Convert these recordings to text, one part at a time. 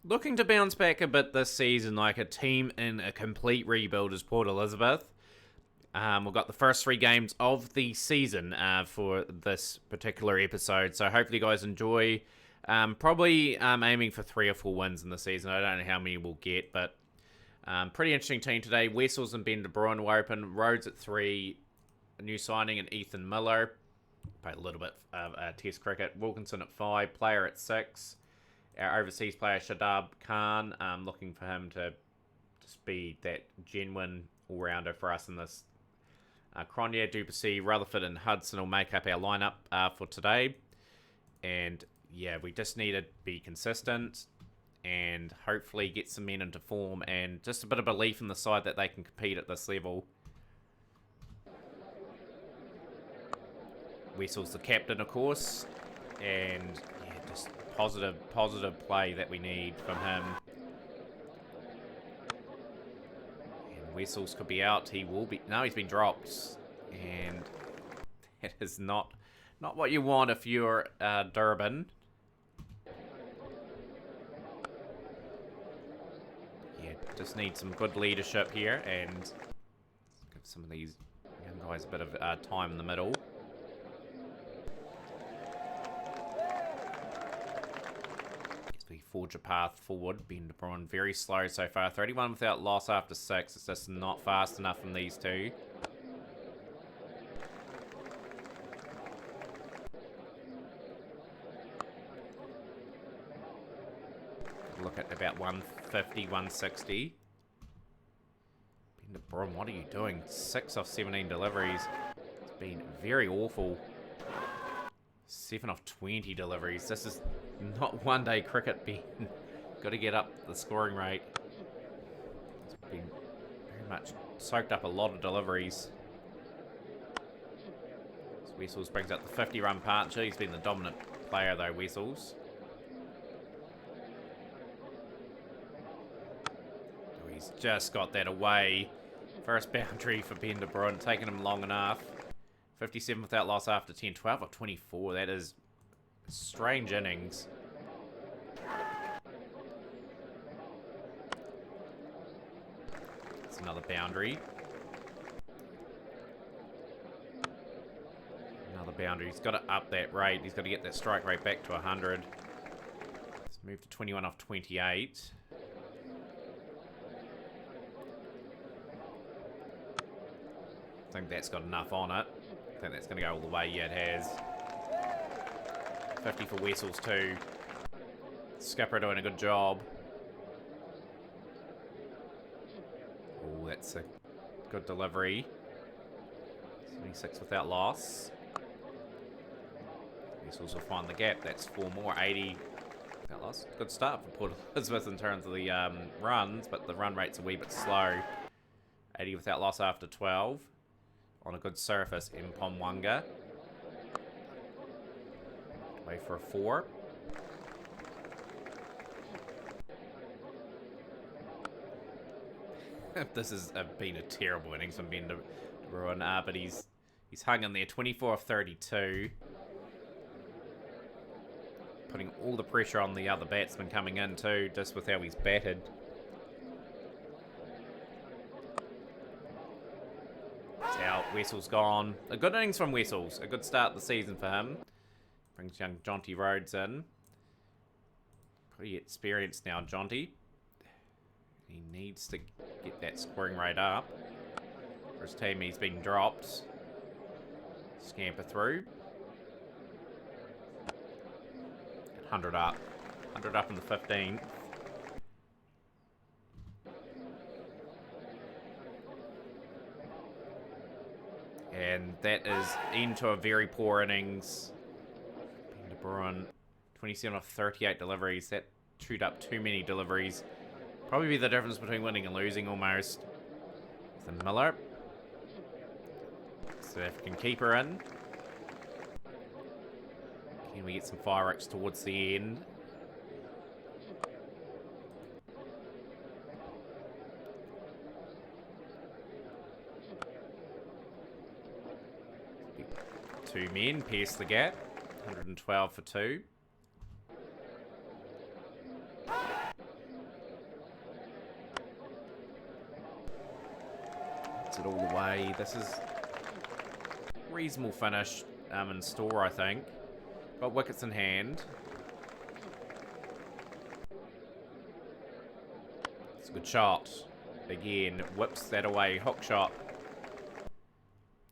Looking to bounce back a bit this season, like a team in a complete rebuild is Port Elizabeth. We've got the first three games of the season for this particular episode, so hopefully you guys enjoy. Probably aiming for 3 or 4 wins in the season. I don't know how many we'll get, but pretty interesting team today. Wessels and Ben de Bruyne will open. Rhodes at 3. A new signing in Ethan Miller. Play a little bit of Test cricket. Wilkinson at 5. Player at 6. Our overseas player Shadab Khan. Looking for him to just be that genuine all-rounder for us in this. Cronje, Duplessis, Rutherford and Hudson will make up our lineup for today. And yeah, we just need to be consistent and hopefully get some men into form and just a bit of belief in the side that they can compete at this level. Wessel's the captain, of course, and yeah, just positive play that we need from him. And Wessels could be out. He will be. No, he's been dropped, and that is not what you want if you're Durban. Yeah, just need some good leadership here and give some of these young guys a bit of time in the middle. We forge a path forward. Ben de Bruyne very slow so far. 31 without loss after 6. It's just not fast enough from these two. Look at about 150, 160. Ben de Bruyne, what are you doing? 6 off 17 deliveries. It's been very awful. 7 off 20 deliveries. This is not one-day cricket, Ben. Got to get up the scoring rate. It's been very much soaked up a lot of deliveries. So Wessels brings up the 50-run partnership. He's been the dominant player, though, Wessels. Oh, he's just got that away. First boundary for Ben de Bruyne, taking him long enough. 57 without loss after 10. 12 of 24. That is strange innings. That's another boundary. Another boundary. He's got to up that rate. He's got to get that strike rate back to 100. Let's move to 21 off 28. I think that's got enough on it. I think that's going to go all the way. Yeah, it has. 50 for Wessels too. Skipper doing a good job. Oh, that's a good delivery. 76 without loss. Wessels will find the gap. That's 4 more. 80 without loss. Good start for Port Elizabeth in terms of the runs, but the run rate's a wee bit slow. 80 without loss after 12. On a good surface in Pomwanga. Wait for a 4. This has been a terrible innings from Ben de Bruyne, but he's hung in there. 24 of 32. Putting all the pressure on the other batsman coming in too, just with how he's batted. Out. Wessels gone. A good innings from Wessels. A good start of the season for him. Brings young Jonty Rhodes in. Pretty experienced now, Jonty. He needs to get that scoring rate up. For his team, he's been dropped. Scamper through. 100 up. 100 up in the 15th. And that is into a very poor innings. Ben de Bruyne, 27 off 38 deliveries. That chewed up too many deliveries. Probably be the difference between winning and losing almost. Ethan Miller. South African keeper in. Can we get some fireworks towards the end? Two men pierce the gap. 112 for 2. Gets it all the way. This is reasonable finish in store, I think. Got wickets in hand. It's a good shot. Again, whips that away. Hook shot.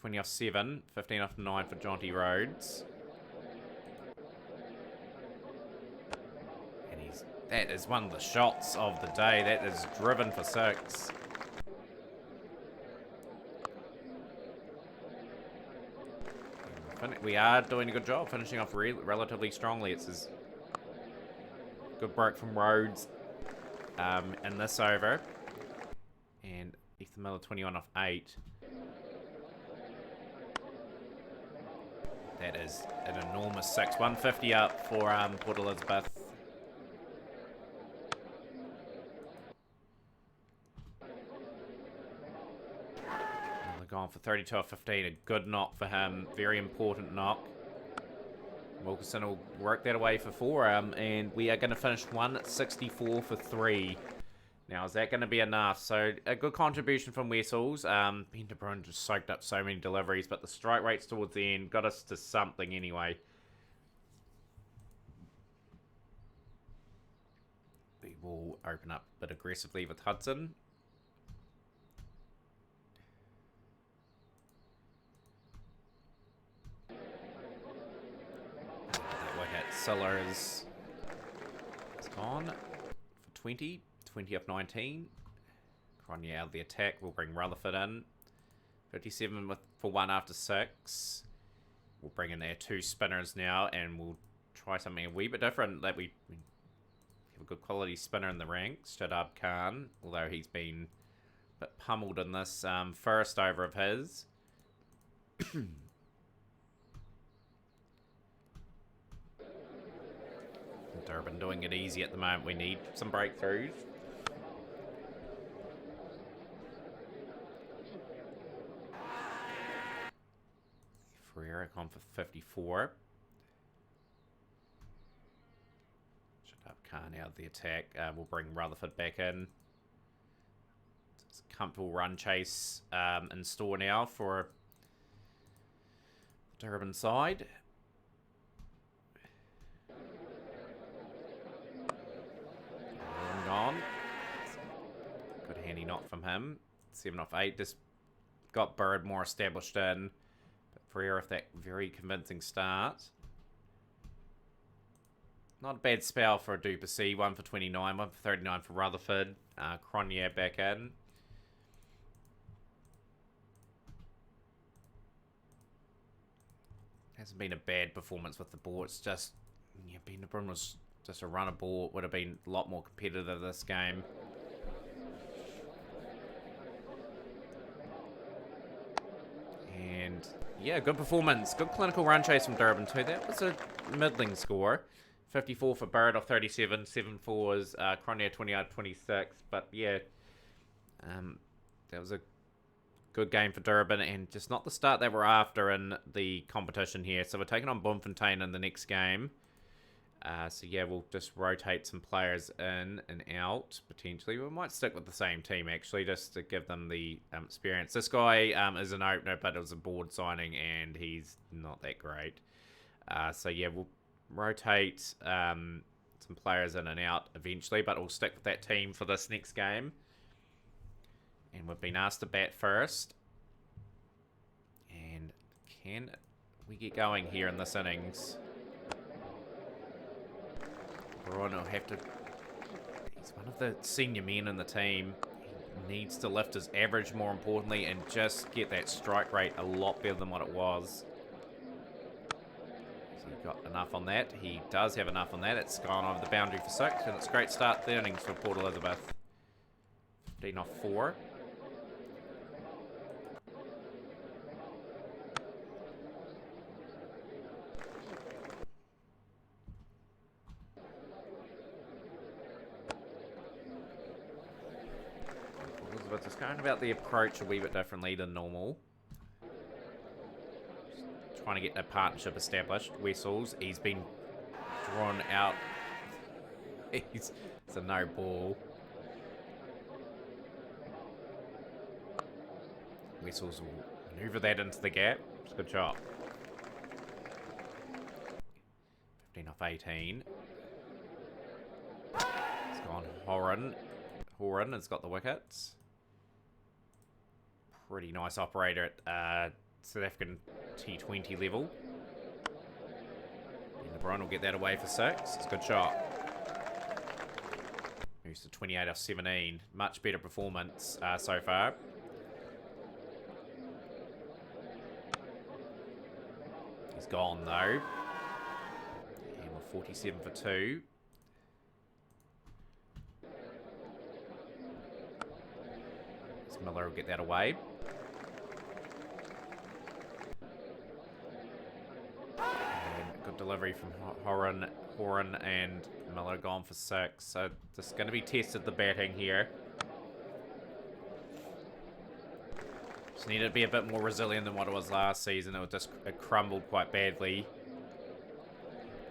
20 off 7. 15 off 9 for Jonty Rhodes. And that is one of the shots of the day. That is driven for 6. We are doing a good job finishing off relatively strongly. It's a good break from Rhodes in this over. And Ethan Miller 21 off 8. That is an enormous 6. 150 up for Port Elizabeth. Gone for 32 off 15. A good knock for him. Very important knock. Wilkinson will work that away for 4. And we are going to finish 164 for 3. Now, is that going to be enough? So, a good contribution from Wessels. Ben de Bruin just soaked up so many deliveries, but the strike rates towards the end got us to something anyway. We will open up a bit aggressively with Hudson. Siller is gone for 20. 20 off 19. Cronje out of the attack. We'll bring Rutherford in. 57 for 1 after 6. We'll bring in our 2 spinners now, and we'll try something a wee bit different. That we have a good quality spinner in the ranks, Shadab Khan, although he's been a bit pummeled in this first over of his. Durban doing it easy at the moment. We need some breakthroughs. Ferreira on for 54. Shut up, Khan out of the attack. We'll bring Rutherford back in. It's a comfortable run chase in store now for the Durban side. On. Good handy knock from him. 7 off 8. Just got Bird more established in. But Ferreira with that very convincing start. Not a bad spell for a Duplessis. 1 for 29. 1 for 39 for Rutherford. Cronje back in. Hasn't been a bad performance with the ball. It's just, yeah, Ben de Bruin was just a runner ball. Would have been a lot more competitive this game. And yeah, good performance. Good clinical run chase from Durban too. That was a middling score. 54 for Bird off 37. 7 fours. Cronje 20 out 26. But yeah, that was a good game for Durban, and just not the start they were after in the competition here. So we're taking on Bloemfontein in the next game. So yeah, we'll just rotate some players in and out, potentially. We might stick with the same team, actually, just to give them the experience. This guy is an opener, but it was a board signing, and he's not that great. So yeah, we'll rotate some players in and out eventually, but we'll stick with that team for this next game. And we've been asked to bat first. And can we get going here in this innings? Bruin will have to... He's one of the senior men in the team. He needs to lift his average, more importantly, and just get that strike rate a lot better than what it was. So he got enough on that. He does have enough on that. It's gone over the boundary for 6, and it's a great start to the innings for Port Elizabeth. 15 off 4. Just going about the approach a wee bit differently than normal. Just trying to get a partnership established. Wessels, he's been drawn out. It's a no ball. Wessels will maneuver that into the gap. It's a good shot. 15 off 18. It's gone Horan. Horan has got the wickets. Pretty nice operator at South African T20 level. And LeBron will get that away for 6. It's a good shot. Moves to 28 off 17. Much better performance so far. He's gone though. And we're 47 for 2. Miller will get that away. And good delivery from Horan and Miller gone for 6. So just going to be tested the batting here. Just needed to be a bit more resilient than what it was last season. It crumbled quite badly.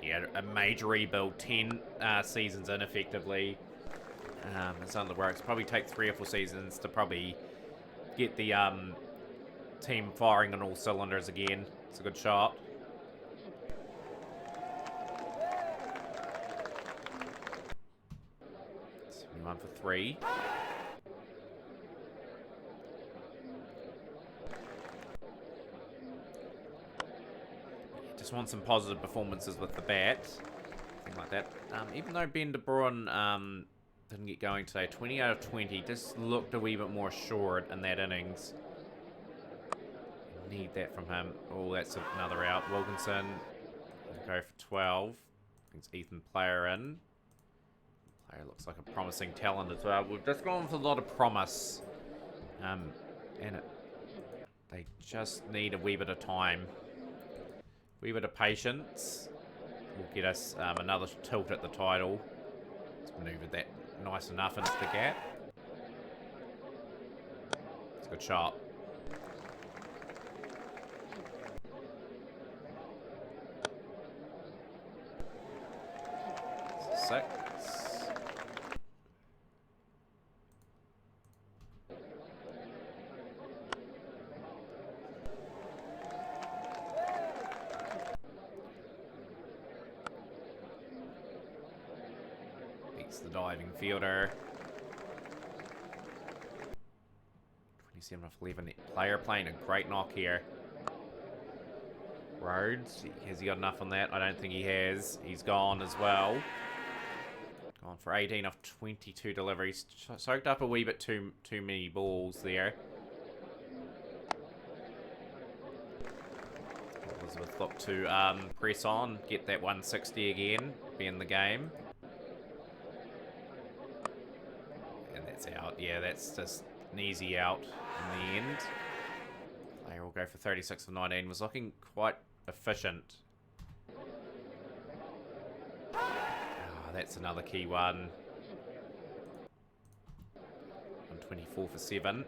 Yeah, a major rebuild, 10 seasons in effectively. It's under the works. Probably take 3 or 4 seasons to probably get the team firing on all cylinders again. It's a good shot. 71 for 3. Just want some positive performances with the bat. Something like that. Even though Ben de Bruin didn't get going today. 20 out of 20. Just looked a wee bit more assured in that innings. Need that from him. Oh, that's another out. Wilkinson will go for 12. Brings Ethan Player in. Player looks like a promising talent as well. We've just gone with a lot of promise. They just need a wee bit of time. A wee bit of patience will get us another tilt at the title. Let's maneuver that nice enough into the gap. It's a good shot. Six. Beats the diving fielder. 27 off 11. Player playing a great knock here. Rhodes, has he got enough on that? I don't think he has. He's gone as well. Gone for 18 off 22 deliveries. Soaked up a wee bit too many balls there. Elizabeth look to press on, get that 160 again, be in the game. And that's out. Yeah, that's just an easy out in the end. Player will go for 36 of 19. Was looking quite efficient. That's another key one. 124 for 7.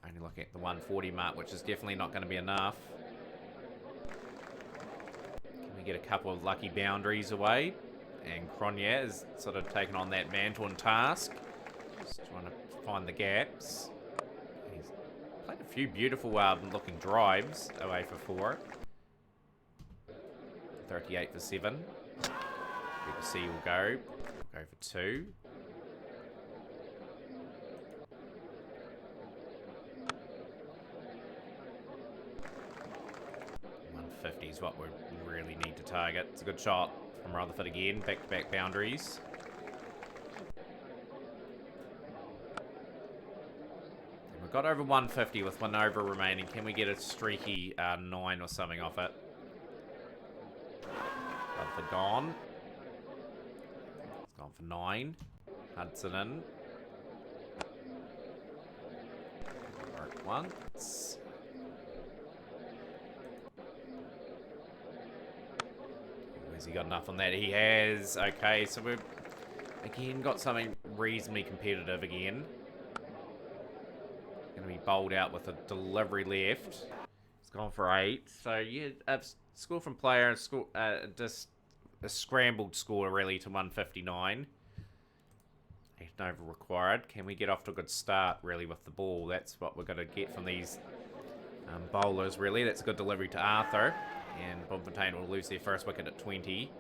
Only looking at the 140 mark, which is definitely not going to be enough. Can we get a couple of lucky boundaries away? And Cronje is sort of taking on that mantle and task. Just trying to find the gaps. He's played a few beautiful looking drives away for 4. 38 for 7. BBC will go for 2. .150 is what we really need to target. It's a good shot from Rutherford again. Back-to-back boundaries. And we've got over 150 with 1 over remaining. Can we get a streaky 9 or something off it? Rutherford gone. It's gone for 9. Hudson in. Work once. Has he got enough on that? He has. Okay, so we've again got something reasonably competitive again. Going to be bowled out with a delivery left. It's gone for 8. So yeah, score from player, score just a scrambled score really to 159. over required. Can we get off to a good start, really, with the ball? That's what we're going to get from these bowlers, really. That's a good delivery to Arthur. And Bloemfontein will lose their first wicket at 20.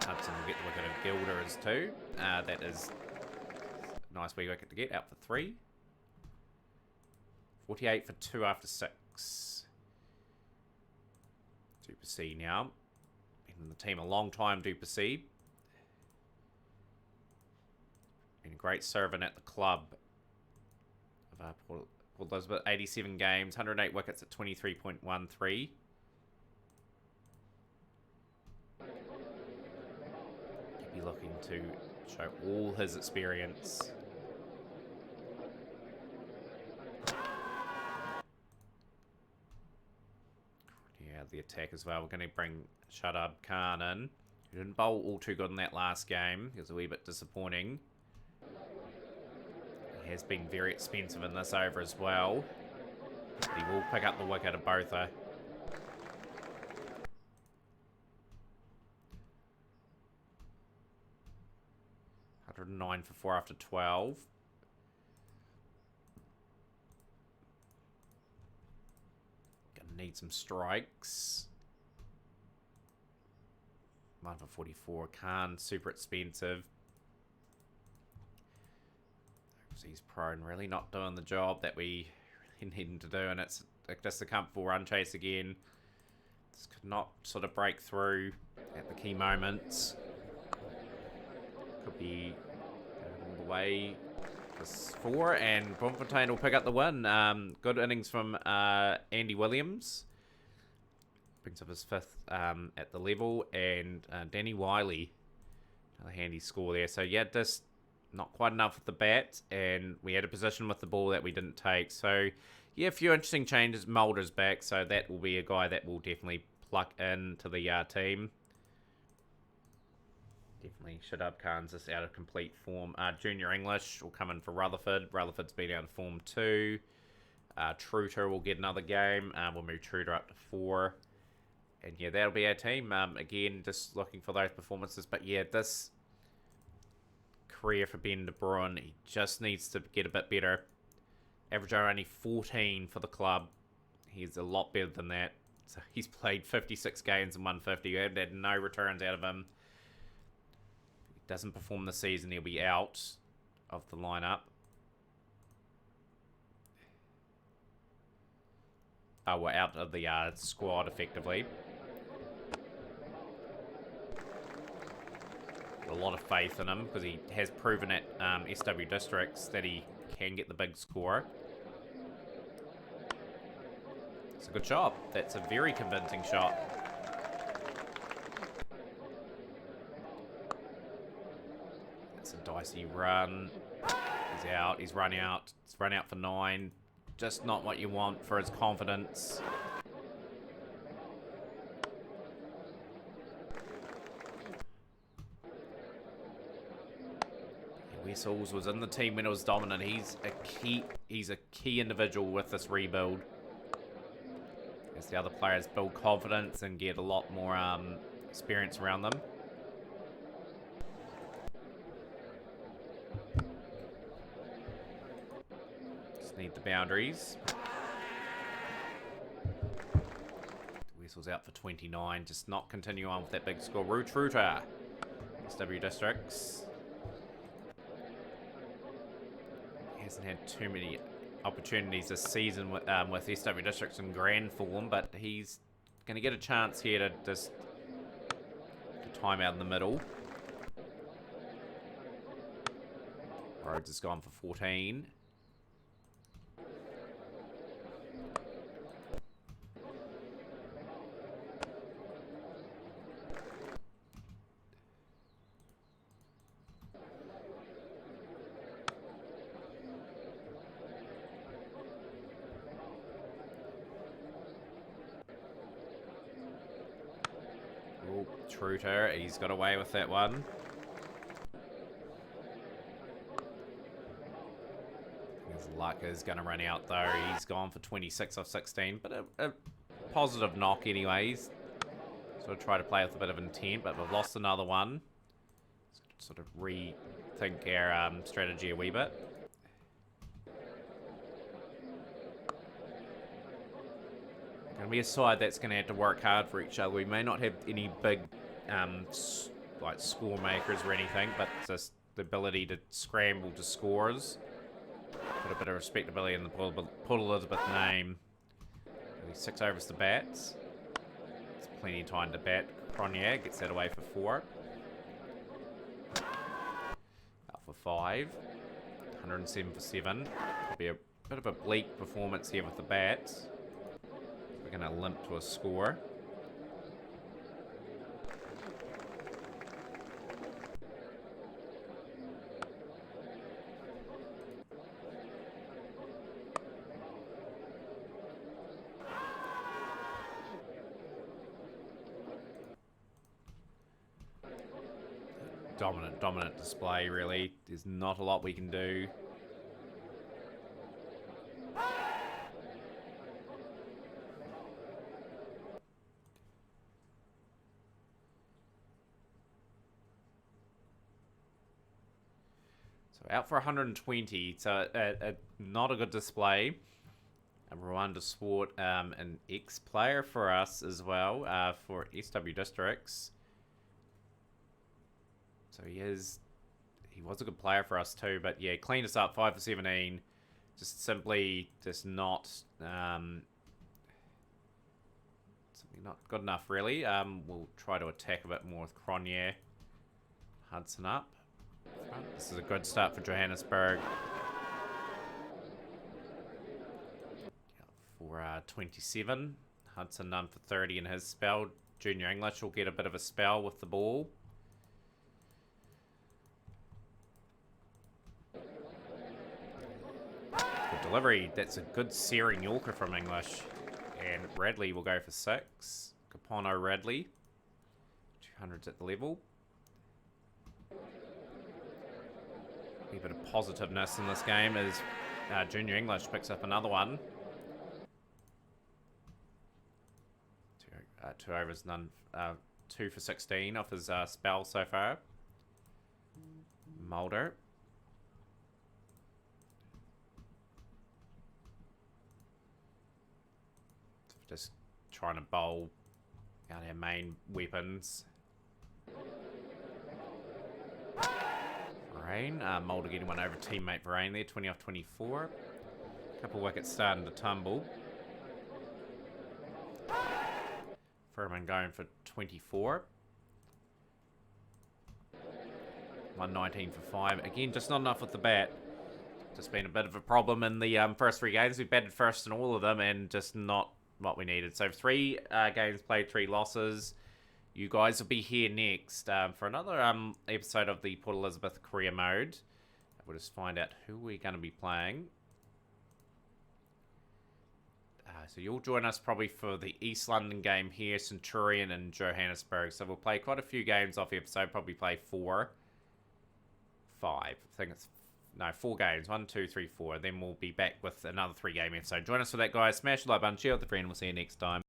Hudson will get the wicket of Gilder as 2. That is a nice wee wicket to get, out for 3. 48 for 2 after 6. Duplessis now. Been in the team a long time, Duplessis. Been a great servant at the club of Port Elizabeth. 87 games, 108 wickets at 23.13. He'll be looking to show all his experience. Yeah, the attack as well. We're going to bring Shadab Khan in. He didn't bowl all too good in that last game. It was a wee bit disappointing. He has been very expensive in this over as well. But he will pick up the wicket of Botha. $109 for 4 after 12. Gonna need some strikes. 1 for 44. Khan, super expensive. He's prone, really not doing the job that we really need him to do, and it's just a comfortable run chase again. This could not sort of break through at the key moments. Could be all the way to 4, and Bloemfontein will pick up the win. Good innings from Andy Williams. Brings up his 5th at the level, and Danny Wiley, another handy score there. So yeah, just not quite enough with the bat, and we had a position with the ball that we didn't take. So yeah, a few interesting changes. Mulder's back, so that will be a guy that will definitely pluck into the team. Definitely Shadab Khan's just out of complete form. Junior English will come in for Rutherford. Rutherford's been out of form too. Truter will get another game. We'll move Truter up to 4. And yeah, that'll be our team. Again, just looking for those performances. But yeah, this career for Ben de Bruin, he just needs to get a bit better. Average only 14 for the club. He's a lot better than that. So he's played 56 games and 150. We had no returns out of him. If he doesn't perform this season, he'll be out of the lineup. Oh, we're out of the squad effectively. A lot of faith in him because he has proven at SW Districts that he can get the big score. It's a good shot. That's a very convincing shot. It's a dicey run. He's out. He's run out. He's run out for 9. Just not what you want for his confidence. Wessels was in the team when it was dominant. He's a key individual with this rebuild. As the other players build confidence and get a lot more experience around them. Just need the boundaries. Wessels out for 29. Just not continue on with that big score. Truter, SW Districts. Hasn't had too many opportunities this season with SW Districts in grand form, but he's going to get a chance here to just time out in the middle. Rhodes has gone for 14. Truter, he's got away with that one. His luck is going to run out though. He's gone for 26 off 16, but a positive knock anyways. So Sort of try to play with a bit of intent, but we've lost another one. Sort of rethink our strategy a wee bit. Going to be a side that's going to have to work hard for each other. We may not have any big like score makers or anything, but just the ability to scramble to scores. Put a bit of respectability in the Port Elizabeth name. 6 overs to bats. There's plenty of time to bat. Cronje gets that away for 4. Out for 5. 107 for 7. It'll be a bit of a bleak performance here with the bats. We're going to limp to a score. Dominant display, really. There's not a lot we can do. So out for 120, so not a good display. Rwanda Sport, an ex-player for us as well, for SW Districts. So he was a good player for us too, but yeah, cleaned us up, 5 for 17. Just not, simply not good enough really. We'll try to attack a bit more with Cronje. Hudson up. This is a good start for Johannesburg. For 27. Hudson none for 30 in his spell. Junior English will get a bit of a spell with the ball. Delivery, that's a good searing Yorker from English. And Radley will go for 6. Capono Radley. 200s at the level. A bit of positiveness in this game as Junior English picks up another one. 2 overs, none. 2 for 16 off his spell so far. Mulder. Just trying to bowl out our main weapons. Rain. Mulder getting one over teammate Rain there. 20 off 24. Couple wickets starting to tumble. Furman going for 24. 119 for 5. Again, just not enough with the bat. Just been a bit of a problem in the first 3 games. We batted first in all of them and just not what we needed. So 3 games played, 3 losses. You guys will be here next for another episode of the Port Elizabeth career mode. We'll just find out who we're going to be playing. So you'll join us probably for the East London game here, Centurion and Johannesburg. So we'll play quite a few games off the episode, probably play 4, 5. I think it's, no, 4 games. 1, 2, 3, 4. Then we'll be back with another 3-game episode. Join us for that, guys. Smash the like button, share with a friend. We'll see you next time.